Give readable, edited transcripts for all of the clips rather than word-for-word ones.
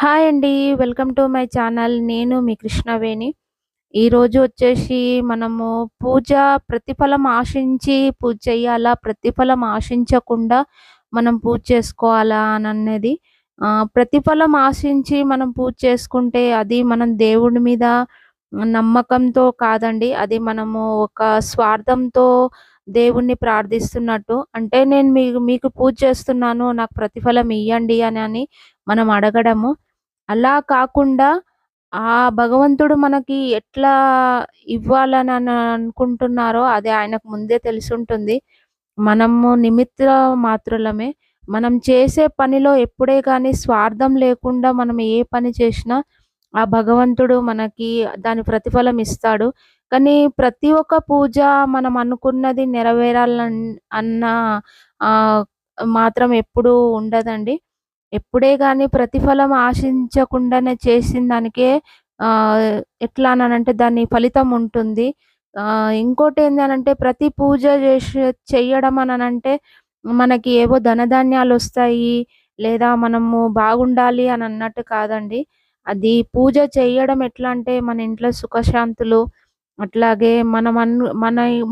Hi అండి. Welcome to my channel. నేను మీ కృష్ణవేణి. ఈరోజు వచ్చేసి మనము పూజ ప్రతిఫలం ఆశించి పూజ చేయాలా? ప్రతిఫలం ఆశించకుండా మనం పూజ చేసుకోవాలా? అననేది ప్రతిఫలం ఆశించి మనం పూజ చేసుకుంటే అది మనం దేవుడి మీద నమ్మకంతో కాదండి. అది మనము ఒక స్వార్థంతో దేవుడిని ప్రార్థిస్తున్నట్టు. అంటే నేను మీకు పూజ చేస్తున్నాను. నాకు ప్రతిఫలం ఇయ్యండి అని మనం అడగడము. అలా కాకుండా ఆ భగవంతుడు మనకి ఎట్లా ఇవ్వాలని అనుకుంటున్నారో అది ఆయనకు ముందే తెలిసుంటుంది. మనము నిమిత్త మాత్రులమే. మనం చేసే పనిలో ఎప్పుడే గాని స్వార్థం లేకుండా మనం ఏ పని చేసినా ఆ భగవంతుడు మనకి దాని ప్రతిఫలం ఇస్తాడు. కానీ ప్రతి ఒక్క పూజ మనం అనుకున్నది అన్న ఆహ్, మాత్రం ఎప్పుడూ ఉండదండి. ఎప్పుడే గాని ప్రతిఫలం ఆశించకుండానే చేసిన దానికే ఆహ్, ఎట్లా అనంటే దాని ఫలితం ఉంటుంది. ఇంకోటేందనంటే ప్రతి పూజ చెయ్యడం అననంటే మనకి ఏవో ధనధాన్యాలొస్తాయి, లేదా మనము బాగుండాలి అని అన్నట్టు కాదండి. అది పూజ చెయ్యడం ఎట్లా అంటే మన ఇంట్లో సుఖశాంతులు, అట్లాగే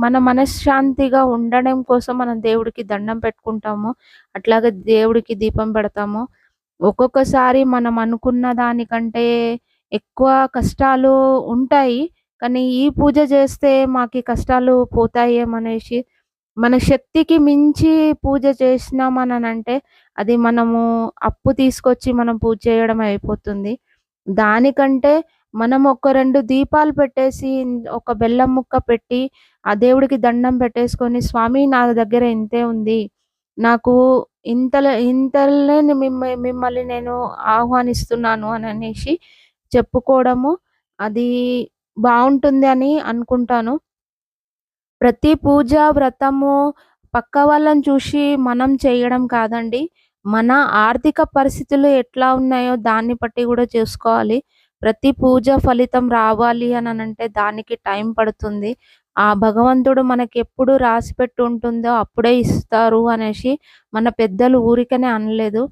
మన మనశ్శాంతిగా ఉండడం కోసం మనం దేవుడికి దండం పెట్టుకుంటాము. అట్లాగే దేవుడికి దీపం పెడతాము. ఒక్కొక్కసారి మనం అనుకున్న దానికంటే ఎక్కువ కష్టాలు ఉంటాయి. కానీ ఈ పూజ చేస్తే మాకీ కష్టాలు పోతాయేమనేసి మన శక్తికి మించి పూజ చేసినామననంటే అది మనము అప్పు తీసుకొచ్చి మనం పూజ చేయడం అయిపోతుంది. దానికంటే మనం ఒక 2 దీపాలు పెట్టేసి, ఒక బెల్లం ముక్క పెట్టి, ఆ దేవుడికి దండం పెట్టేసుకొని, స్వామి నా దగ్గర ఇంతే ఉంది. నాకు ఇంతలోనే మిమ్మల్ని నేను ఆహ్వానిస్తున్నాను అననేసి చెప్పుకోవడము, అది బావుంటుంది అని అనుకుంటాను. ప్రతి పూజ, వ్రతము పక్క వాళ్ళని చూసి మనం చేయడం కాదండి. మన ఆర్థిక పరిస్థితులు ఎట్లా ఉన్నాయో దాన్ని బట్టి గూడా చూసుకోవాలి. ప్రతి పూజ ఫలితం రావాలి అననంటే దానికి టైం పడుతుంది. ఆ భగవంతుడు మనకెప్పుడు రాసిపెట్టి ఉంటుందో అప్పుడే ఇస్తారు అనేసి మన పెద్దలు ఊరికనే అనలేదు.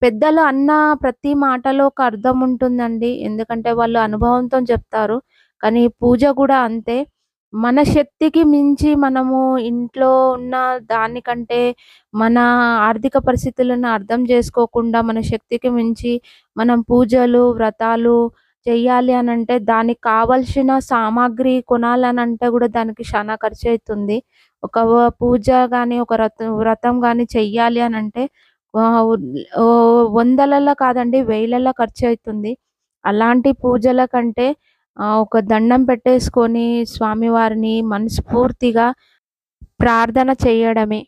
పెద్దలు అన్న ప్రతి మాటలో ఒక అర్థం ఉంటుందండి. ఎందుకంటే వాళ్ళు అనుభవంతో చెప్తారు. కానీ పూజ గూడా అంతే. మన శక్తికి మించి మనము ఇంట్లో ఉన్న దానికంటే, మన ఆర్థిక పరిస్థితులను అర్థం చేసుకోకుండా, మన శక్తికి మించి మనం పూజలు, వ్రతాలు చెయ్యాలి అనంటే, దానికి కావాల్సిన సామాగ్రి కొనాలనంటే గూడా దానికి శానా ఖర్చయితుంది. ఒక పూజ గాని, ఒక వ్రతం గాని చెయ్యాలి అనంటే ఆహ్, వందలల్లో కాదండి వేలల్లో ఖర్చయితుంది. అలాంటి పూజల కంటే ఒక దండం పెట్టేసుకొని స్వామివారిని మనస్ఫూర్తిగా ప్రార్థన చేయడమే.